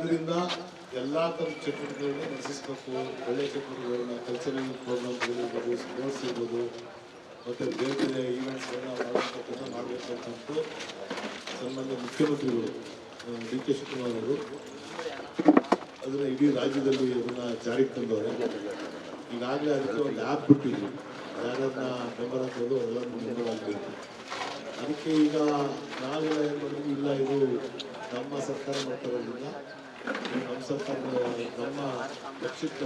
ಇದರಿಂದ ಎಲ್ಲ ಥರದ ಚಟುವಟಿಕೆಗಳನ್ನ ನಡೆಸಿಸ್ಬೇಕು. ಒಳ್ಳೆಯ ಚಟುವಟಿಕೆಗಳನ್ನ, ಕಲ್ಚರಲ್ ಪ್ರೋಗ್ರಾಮ್ಗಳಿರ್ಬೋದು, ಸ್ಪೋರ್ಟ್ಸ್ ಇರ್ಬೋದು, ಮತ್ತು ಬೇರೆ ಬೇರೆ ಈವೆಂಟ್ಸ್ಗಳನ್ನ ಮಾಡುವಂಥ ಕೆಲಸ ಮಾಡಬೇಕು ಅಂತಂದು ಸನ್ಮಾನ್ಯ ಮುಖ್ಯಮಂತ್ರಿಗಳು ಡಿ ಕೆ ಶಿವಕುಮಾರ್ ಅವರು ಅದನ್ನು ಇಡೀ ರಾಜ್ಯದಲ್ಲಿ ಅದನ್ನು ಜಾರಿಗೆ ತಂದವರು. ಈಗಾಗಲೇ ಅದಕ್ಕೆ ಒಂದು ಆ್ಯಪ್ ಬಿಟ್ಟಿದ್ರು, ಯಾರನ್ನ ಮೆಂಬರ್ ಹಾಕೋದು ಎಲ್ಲರೂ ಮೆಂಬರ್ ಆಗಬೇಕು. ಅದಕ್ಕೆ ಈಗ ನಾವೆಲ್ಲ ಏನು ಮಾಡಿದ್ವಿ, ಇಲ್ಲ ಇದು ನಮ್ಮ ಸರ್ಕಾರ ಮಾಡ್ತಾ ಇರೋದ್ರಿಂದ ನಮ್ಮ ಸರ್ಕಾರ ನಮ್ಮ ಪಕ್ಷದ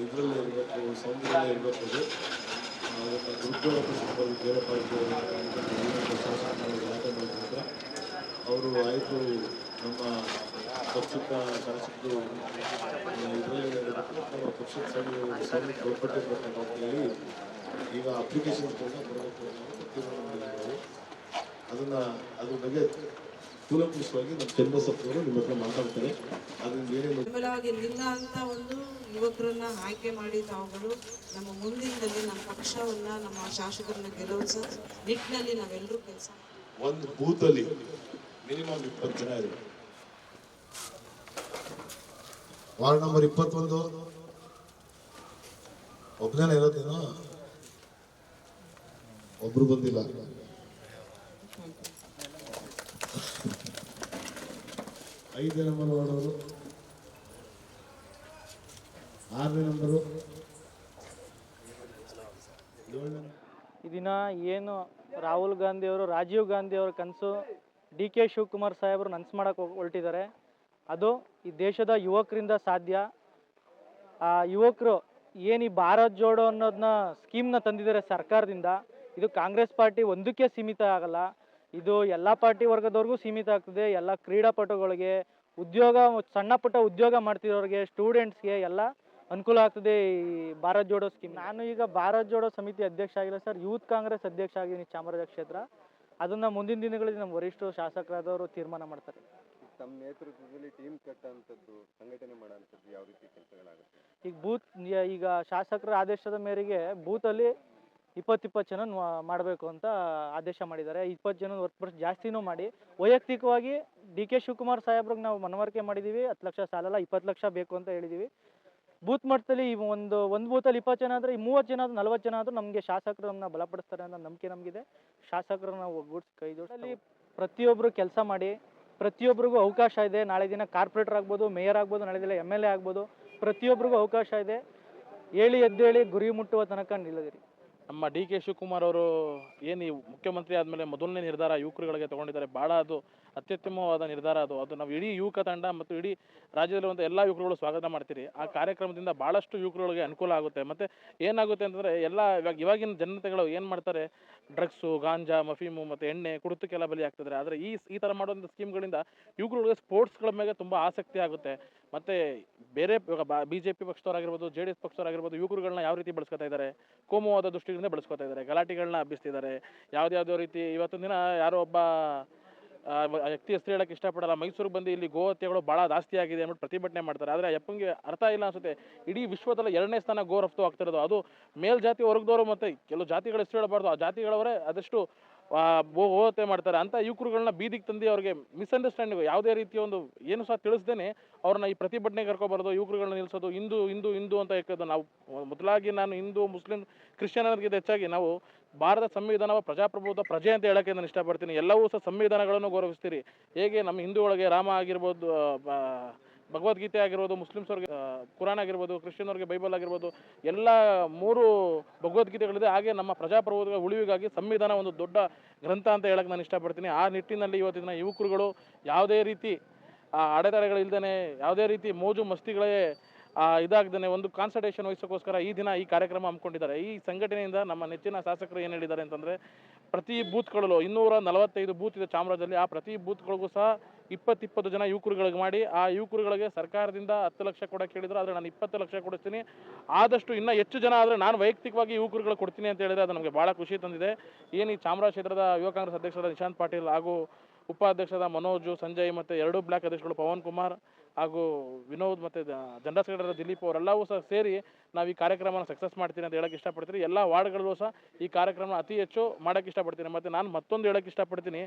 ಇದರಲ್ಲೇ ಇರಬೇಕು, ಸೌಂದರ್ಯಲ್ಲೇ ಇರಬೇಕು. ಅದು ಅದನ್ನು ದುರುಪಯೋಗಿಸಿಕೊಂಡು ಬೇರೆ ಪಾರ್ಟಿಗಳು ಶಾಸಕ ಯಾಕೆ ಮಾಡಿದ್ರೆ ಅವರು ಆಯಿತು ನಮ್ಮ ಪಕ್ಷದ ಶಾಸಕರು ಇದರಲ್ಲೇ ಇರಬೇಕು, ನಮ್ಮ ಪಕ್ಷದ ಸೌಲಭ್ಯ ಒಳಪಟ್ಟಿರ್ಬೇಕಂತ ಹೇಳಿ ಈಗ ಅಪ್ಲಿಕೇಶನ್ಸ್ಗಳನ್ನ ಬರಬೇಕು ಅನ್ನೋದು ತೀರ್ಮಾನ ಮಾಡಿದ್ದಾರೆ. ಅದ್ರ ಬಗ್ಗೆ ಕೂಲಂಕುಷವಾಗಿ ನಮ್ಮ ಚನ್ನಬಸಪ್ಪನವರು ನಿಮ್ಮ ಹತ್ರ ಮಾತಾಡ್ತಾರೆ. ಅದರಿಂದ ಏನೇನು ಲಿಂಗ ಅಂತ ಒಂದು ಯುವಕರನ್ನ ಆಯ್ಕೆ ಮಾಡಿ ತಾವುಗಳು ನಮ್ಮ ಮುಂದಿನದಲ್ಲಿ ನಮ್ಮ ಪಕ್ಷವನ್ನ, ನಮ್ಮ ಶಾಸಕರನ್ನ ಗೆಲ್ಲಿಸೋ ನಿಟ್ಟಿನಲ್ಲಿ ನಾವೆಲ್ಲರೂ ಕೆಲಸ. ಒಂದು ಬೂತಲ್ಲಿ ಮಿನಿಮಮ್ 20 ಜನ ಇದೆ. ವಾರ್ಡ್ ನಂಬರ್ 21 ಒಬ್ಬನೇ ಇರೋದೇನೋ, ಒಬ್ರು ಬಂದಿಲ್ಲ. 5ನೇ ನಂಬರ್ ವಾರ್ಡ್ ಅವರು, 6ನೇ ನಂಬರು, 7ನೇ. ಈ ದಿನ ಏನು ರಾಹುಲ್ ಗಾಂಧಿ ಅವರು, ರಾಜೀವ್ ಗಾಂಧಿ ಅವರ ಕನಸು ಡಿ ಕೆ ಶಿವಕುಮಾರ್ ಸಾಹೇಬರು ನನಸು ಮಾಡೋಕೆ ಹೊರಟಿದ್ದಾರೆ. ಅದು ಈ ದೇಶದ ಯುವಕರಿಂದ ಸಾಧ್ಯ. ಆ ಯುವಕರು ಏನು ಈ ಭಾರತ್ ಜೋಡೋ ಅನ್ನೋದನ್ನ ಸ್ಕೀಮ್ನ ತಂದಿದ್ದಾರೆ ಸರ್ಕಾರದಿಂದ. ಇದು ಕಾಂಗ್ರೆಸ್ ಪಾರ್ಟಿ ಒಂದಕ್ಕೆ ಸೀಮಿತ ಆಗಲ್ಲ, ಇದು ಎಲ್ಲ ಪಾರ್ಟಿ ವರ್ಗದವ್ರಿಗೂ ಸೀಮಿತ ಆಗ್ತದೆ. ಎಲ್ಲ ಕ್ರೀಡಾಪಟುಗಳಿಗೆ, ಉದ್ಯೋಗ, ಸಣ್ಣ ಪುಟ್ಟ ಉದ್ಯೋಗ ಮಾಡ್ತಿರೋರಿಗೆ, ಸ್ಟೂಡೆಂಟ್ಸ್ಗೆ ಎಲ್ಲ ಅನುಕೂಲ ಆಗ್ತದೆ ಈ ಭಾರತ್ ಜೋಡೋ ಸ್ಕೀಮ್. ನಾನು ಈಗ ಭಾರತ್ ಜೋಡೋ ಸಮಿತಿ ಅಧ್ಯಕ್ಷ ಆಗಿಲ್ಲ ಸರ್, ಯೂತ್ ಕಾಂಗ್ರೆಸ್ ಅಧ್ಯಕ್ಷ ಆಗಿದ್ದೀನಿ ಚಾಮರಾಜ ಕ್ಷೇತ್ರ. ಅದನ್ನು ಮುಂದಿನ ದಿನಗಳಲ್ಲಿ ನಮ್ಮ ವರಿಷ್ಠ ಶಾಸಕರಾದವರು ತೀರ್ಮಾನ ಮಾಡ್ತಾರೆ. ತಮ್ಮ ನೇತೃತ್ವದಲ್ಲಿ ಟೀಮ್ ಕಟ್ಟುವಂಥದ್ದು, ಸಂಘಟನೆ ಮಾಡೋಂಥದ್ದು ಯಾವ ರೀತಿ ಕೆಲಸಗಳಾಗುತ್ತೆ? ಈಗ ಶಾಸಕರ ಆದೇಶದ ಮೇರೆಗೆ ಬೂತಲ್ಲಿ 20 ಜನ ಮಾಡಬೇಕು ಅಂತ ಆದೇಶ ಮಾಡಿದ್ದಾರೆ. 20 ಜನ ಹೊರತುಪಡಿಸಿ ಜಾಸ್ತಿನೂ ಮಾಡಿ, ವೈಯಕ್ತಿಕವಾಗಿ ಡಿ ಕೆ ಶಿವಕುಮಾರ್ ಸಾಹೇಬ್ರಿಗೆ ನಾವು ಮನವರಿಕೆ ಮಾಡಿದ್ದೀವಿ. 10 ಲಕ್ಷ ಸಾಲಲ್ಲ, 20 ಲಕ್ಷ ಬೇಕು ಅಂತ ಹೇಳಿದ್ದೀವಿ. ಬೂತ್ ಮಟ್ಟದಲ್ಲಿ ಒಂದು ಬೂತಲ್ಲಿ 20 ಜನ ಆದರೆ 30 ಜನ ಆದರೂ 40 ಜನ ಆದರೂ ನಮಗೆ ಶಾಸಕರನ್ನ ಬಲಪಡಿಸ್ತಾರೆ ಅನ್ನೋ ನಂಬಿಕೆ ನಮಗಿದೆ. ಶಾಸಕರನ್ನ ಒಗ್ಗೂಡಿಸಿ ಕೈ ಜೋಡಿಸಿ ಪ್ರತಿಯೊಬ್ಬರು ಕೆಲಸ ಮಾಡಿ, ಪ್ರತಿಯೊಬ್ಬರಿಗೂ ಅವಕಾಶ ಇದೆ. ನಾಳೆ ದಿನ ಕಾರ್ಪೊರೇಟರ್ ಆಗ್ಬೋದು, ಮೇಯರ್ ಆಗ್ಬೋದು, ನಾಳೆ ದಿನ MLA ಆಗ್ಬೋದು, ಪ್ರತಿಯೊಬ್ಬರಿಗೂ ಅವಕಾಶ ಇದೆ. ಹೇಳಿ ಎದ್ದೇಳಿ ಗುರಿ ಮುಟ್ಟುವ ತನಕ ನಿಲ್ಲದಿರಿ. ನಮ್ಮ ಡಿ ಕೆ ಶಿವಕುಮಾರ್ ಅವರು ಏನು ಈ ಮುಖ್ಯಮಂತ್ರಿ ಆದಮೇಲೆ ಮೊದಲನೇ ನಿರ್ಧಾರ ಯುವಕರುಗಳಿಗೆ ತೊಗೊಂಡಿದ್ದಾರೆ. ಭಾಳ ಅದು ಅತ್ಯುತ್ತಮವಾದ ನಿರ್ಧಾರ. ಅದು ನಾವು ಇಡೀ ಯುವಕ ತಂಡ ಮತ್ತು ಇಡೀ ರಾಜ್ಯದಲ್ಲಿರುವಂಥ ಎಲ್ಲ ಯುವಕರುಗಳು ಸ್ವಾಗತ ಮಾಡ್ತೀರಿ. ಆ ಕಾರ್ಯಕ್ರಮದಿಂದ ಭಾಳಷ್ಟು ಯುವಕರುಗಳಿಗೆ ಅನುಕೂಲ ಆಗುತ್ತೆ. ಮತ್ತು ಏನಾಗುತ್ತೆ ಅಂತಂದರೆ ಎಲ್ಲ ಇವಾಗಿನ ಜನತೆಗಳು ಏನು ಮಾಡ್ತಾರೆ, ಡ್ರಗ್ಸು, ಗಾಂಜಾ, ಮಫೀಮು ಮತ್ತು ಎಣ್ಣೆ ಕುಡಿತಕ್ಕೆಲ್ಲ ಬಲಿ ಆಗ್ತಿದ್ದಾರೆ. ಆದರೆ ಈ ಥರ ಮಾಡುವಂಥ ಸ್ಕೀಮ್ಗಳಿಂದ ಯುವಕರುಗಳಿಗೆ ಸ್ಪೋರ್ಟ್ಸ್ಗಳ ಮೇಲೆ ತುಂಬ ಆಸಕ್ತಿ ಆಗುತ್ತೆ. ಮತ್ತು ಬೇರೆ BJP ಪಕ್ಷದವರಾಗಿರ್ಬೋದು, JDS ಪಕ್ಷದವರಾಗಿರ್ಬೋದು, ಯುವಕರುಗಳನ್ನ ಯಾವ ರೀತಿ ಬಳಸ್ಕೊತಾ ಇದ್ದಾರೆ, ಕೋಮುವಾದ ದೃಷ್ಟಿಗಳಿಂದ ಬಳಸ್ಕೊತಾ ಇದ್ದಾರೆ, ಗಲಾಟೆಗಳನ್ನ ಹಬ್ಬಿಸ್ತಿದ್ದಾರೆ. ಯಾವುದ್ಯಾವುದೋ ರೀತಿ ಇವತ್ತೊಂದು ದಿನ ಯಾರೋ ಒಬ್ಬ ವ್ಯಕ್ತಿ ಹೆಸರು ಹೇಳೋಕ್ಕೆ ಇಷ್ಟಪಡಲ್ಲ, ಮೈಸೂರಿಗೆ ಬಂದು ಇಲ್ಲಿ ಗೋಹತ್ಯೆಗಳು ಭಾಳ ಜಾಸ್ತಿ ಆಗಿದೆ ಅಂದ್ಬಿಟ್ಟು ಪ್ರತಿಭಟನೆ ಮಾಡ್ತಾರೆ. ಆದರೆ ಅಪ್ಪಂಗೆ ಅರ್ಥ ಇಲ್ಲ ಅನಿಸುತ್ತೆ, ಇಡೀ ವಿಶ್ವದಲ್ಲಿ 2ನೇ ಸ್ಥಾನ ಗೋ ರಫ್ತು ಆಗ್ತಿರೋದು. ಅದು ಮೇಲ್ಜಾತಿ ವರ್ಗದವರು ಮತ್ತು ಕೆಲವು ಜಾತಿಗಳ ಹೆಸರು ಹೇಳಬಾರ್ದು, ಆ ಜಾತಿಗಳವರೇ ಅದಷ್ಟು ಗೋಹತ್ಯೆ ಮಾಡ್ತಾರೆ. ಅಂತ ಯುವಕರುಗಳನ್ನ ಬೀದಿಗೆ ತಂದು ಅವ್ರಿಗೆ ಮಿಸ್ಅಂಡರ್ಸ್ಟ್ಯಾಂಡಿಂಗ್, ಯಾವುದೇ ರೀತಿಯ ಒಂದು ಏನು ಸಹ ತಿಳಿಸ್ದೇನೆ ಅವ್ರನ್ನ ಈ ಪ್ರತಿಭಟನೆಗೆ ಕರ್ಕೊಬಾರ್ದು, ಯುವಕರುಗಳನ್ನ ನಿಲ್ಲಿಸೋದು, ಹಿಂದೂ ಅಂತ ಹೇಳೋದು. ನಾವು ಮೊದಲಾಗಿ ನಾನು ಹಿಂದೂ, ಮುಸ್ಲಿಂ, ಕ್ರಿಶ್ಚಿಯನ್ ಅನ್ನೋದಕ್ಕಿಂತ ಹೆಚ್ಚಾಗಿ ನಾವು ಭಾರತ ಸಂವಿಧಾನ ಪ್ರಜಾಪ್ರಭುತ್ವ ಪ್ರಜೆ ಅಂತ ಹೇಳೋಕ್ಕೆ ನಾನು ಇಷ್ಟಪಡ್ತೀನಿ. ಎಲ್ಲವೂ ಸಹ ಸಂವಿಧಾನಗಳನ್ನು ಗೌರವಿಸ್ತೀರಿ. ಹೇಗೆ ನಮ್ಮ ಹಿಂದೂಗಳಿಗೆ ರಾಮ ಆಗಿರ್ಬೋದು, ಭಗವದ್ಗೀತೆ ಆಗಿರ್ಬೋದು, ಮುಸ್ಲಿಮ್ಸವ್ರಿಗೆ ಕುರಾನ್ ಆಗಿರ್ಬೋದು, ಕ್ರಿಶ್ಚಿಯನ್ವ್ರಿಗೆ ಬೈಬಲ್ ಆಗಿರ್ಬೋದು, ಎಲ್ಲ 3 ಭಗವದ್ಗೀತೆಗಳಿದೆ. ಹಾಗೆ ನಮ್ಮ ಪ್ರಜಾಪ್ರಭುತ್ವ ಉಳಿವಿಗಾಗಿ ಸಂವಿಧಾನ ಒಂದು ದೊಡ್ಡ ಗ್ರಂಥ ಅಂತ ಹೇಳಕ್ಕೆ ನಾನು ಇಷ್ಟಪಡ್ತೀನಿ. ಆ ನಿಟ್ಟಿನಲ್ಲಿ ಇವತ್ತಿನ ಯುವಕರುಗಳು ಯಾವುದೇ ರೀತಿ ಅಡೆತಡೆಗಳಿಲ್ದೇ, ಯಾವುದೇ ರೀತಿ ಮೋಜು ಮಸ್ತಿಗಳೇ ಇದಾಗ್ದೇ ಒಂದು ಕಾನ್ಸಂಟ್ರೇಷನ್ ವಹಿಸೋಕ್ಕೋಸ್ಕರ ಈ ದಿನ ಈ ಕಾರ್ಯಕ್ರಮ ಹಮ್ಮಿಕೊಂಡಿದ್ದಾರೆ. ಈ ಸಂಘಟನೆಯಿಂದ ನಮ್ಮ ನೆಚ್ಚಿನ ಶಾಸಕರು ಏನು ಹೇಳಿದ್ದಾರೆ ಅಂತಂದರೆ, ಪ್ರತಿ ಬೂತ್ಗಳಲ್ಲೂ 245 ಬೂತ್ ಇದೆ ಚಾಮರಾಜಲ್ಲಿ. ಆ ಪ್ರತಿ ಬೂತ್ಗಳಿಗೂ ಸಹ 20 ಜನ ಯುವಕರುಗಳಿಗೆ ಮಾಡಿ, ಆ ಯುವಕರುಗಳಿಗೆ ಸರ್ಕಾರದಿಂದ 10 ಲಕ್ಷ ಕೊಡೋಕ್ಕೆ ಹೇಳಿದ್ರು. ಆದರೆ ನಾನು 20 ಲಕ್ಷ ಕೊಡ್ತೀನಿ. ಆದಷ್ಟು ಇನ್ನೂ ಹೆಚ್ಚು ಜನ ಆದರೆ ನಾನು ವೈಯಕ್ತಿಕವಾಗಿ ಯುವಕರುಗಳು ಕೊಡ್ತೀನಿ ಅಂತ ಹೇಳಿದರೆ ಅದು ನಮಗೆ ಭಾಳ ಖುಷಿ ತಂದಿದೆ. ಏನು ಈ ಚಾಮರಾಜ ಕ್ಷೇತ್ರದ ಯುವ ಕಾಂಗ್ರೆಸ್ ಅಧ್ಯಕ್ಷರಾದ ನಿಶಾಂತ್ ಪಾಟೀಲ್ ಹಾಗೂ ಉಪಾಧ್ಯಕ್ಷರಾದ ಮನೋಜು, ಸಂಜಯ್ ಮತ್ತು 2 ಬ್ಲಾಕ್ ಅಧ್ಯಕ್ಷಗಳು ಪವನ್ ಕುಮಾರ್ ಹಾಗೂ ವಿನೋದ್ ಮತ್ತು ಜನರಲ್ ಸೆಕ್ರೆಟರಿ ದಿಲೀಪ್ ಅವರೆಲ್ಲವೂ ಸಹ ಸೇರಿ ನಾವು ಈ ಕಾರ್ಯಕ್ರಮನ ಸಕ್ಸಸ್ ಮಾಡ್ತೀನಿ ಅಂತ ಹೇಳಕ್ಕೆ ಇಷ್ಟಪಡ್ತೀನಿ. ಎಲ್ಲ ವಾರ್ಡ್ಗಳಲ್ಲೂ ಸಹ ಈ ಕಾರ್ಯಕ್ರಮ ಅತಿ ಹೆಚ್ಚು ಮಾಡೋಕ್ಕೆ ಇಷ್ಟಪಡ್ತೀನಿ. ಮತ್ತು ನಾನು ಮತ್ತೊಂದು ಹೇಳಕ್ಕೆ ಇಷ್ಟಪಡ್ತೀನಿ,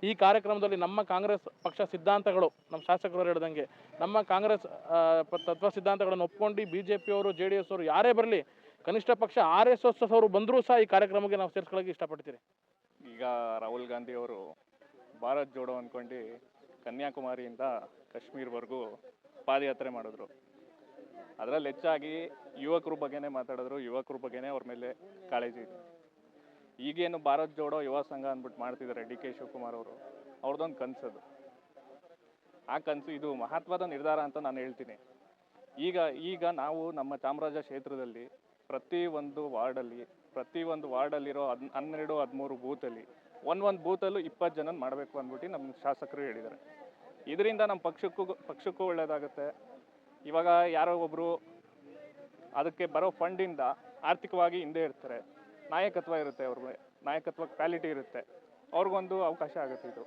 ಈ ಕಾರ್ಯಕ್ರಮದಲ್ಲಿ ನಮ್ಮ ಕಾಂಗ್ರೆಸ್ ಪಕ್ಷ ಸಿದ್ಧಾಂತಗಳು, ನಮ್ಮ ಶಾಸಕರು ಹೇಳ್ದಂಗೆ ನಮ್ಮ ಕಾಂಗ್ರೆಸ್ ತತ್ವ ಸಿದ್ಧಾಂತಗಳನ್ನು ಒಪ್ಕೊಂಡು BJP ಅವರು JDS ಅವರು ಯಾರೇ ಬರಲಿ, ಕನಿಷ್ಠ ಪಕ್ಷ RSS ಅವರು ಬಂದರೂ ಸಹ ಈ ಕಾರ್ಯಕ್ರಮಕ್ಕೆ ನಾವು ಸೇರಿಸ್ಕೊಳ್ಳೋಕೆ ಇಷ್ಟಪಡ್ತೀನಿ. ಈಗ ರಾಹುಲ್ ಗಾಂಧಿ ಅವರು ಭಾರತ್ ಜೋಡೋ ಅಂದ್ಕೊಂಡು ಕನ್ಯಾಕುಮಾರಿಯಿಂದ ಕಾಶ್ಮೀರ್ವರೆಗೂ ಪಾದಯಾತ್ರೆ ಮಾಡಿದ್ರು. ಅದರಲ್ಲಿ ಹೆಚ್ಚಾಗಿ ಯುವಕರ ಬಗ್ಗೆನೇ ಮಾತಾಡಿದ್ರು, ಯುವಕರ ಬಗ್ಗೆನೇ ಅವ್ರ ಮೇಲೆ ಕಾಳಜಿ ಇದೆ. ಈಗೇನು ಭಾರತ್ ಜೋಡೋ ಯುವ ಸಂಘ ಅಂದ್ಬಿಟ್ಟು ಮಾಡ್ತಿದ್ದಾರೆ DK ಶಿವಕುಮಾರ್ ಅವರು, ಅವ್ರದ್ದೊಂದು ಕನಸದು. ಆ ಕನಸು ಇದು ಮಹತ್ವದ ನಿರ್ಧಾರ ಅಂತ ನಾನು ಹೇಳ್ತೀನಿ. ಈಗ ನಾವು ನಮ್ಮ ಚಾಮರಾಜ ಕ್ಷೇತ್ರದಲ್ಲಿ ಪ್ರತಿಯೊಂದು ವಾರ್ಡಲ್ಲಿರೋ 12-13 ಬೂತಲ್ಲಿ ಒಂದು ಬೂತಲ್ಲೂ 20 ಜನ ಮಾಡಬೇಕು ಅಂದ್ಬಿಟ್ಟು ನಮ್ಮ ಶಾಸಕರು ಹೇಳಿದ್ದಾರೆ. ಇದರಿಂದ ನಮ್ಮ ಪಕ್ಷಕ್ಕೂ ಒಳ್ಳೆಯದಾಗುತ್ತೆ. ಇವಾಗ ಯಾರೋ ಒಬ್ಬರು ಅದಕ್ಕೆ ಬರೋ ಫಂಡಿಂದ ಆರ್ಥಿಕವಾಗಿ ಹಿಂದೆ ಇರ್ತಾರೆ, ನಾಯಕತ್ವ ಇರುತ್ತೆ, ಅವ್ರಿಗೆ ನಾಯಕತ್ವ ಕ್ವಾಲಿಟಿ ಇರುತ್ತೆ, ಅವ್ರಿಗೊಂದು ಅವಕಾಶ ಆಗುತ್ತೆ.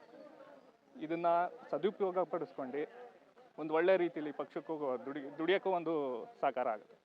ಇದನ್ನು ಸದುಪಯೋಗ ಪಡಿಸ್ಕೊಂಡು ಒಂದು ಒಳ್ಳೆ ರೀತಿಯಲ್ಲಿ ಪಕ್ಷಕ್ಕೂ ದುಡಿಯೋಕ್ಕೂ ಒಂದು ಸಹಕಾರ ಆಗುತ್ತೆ.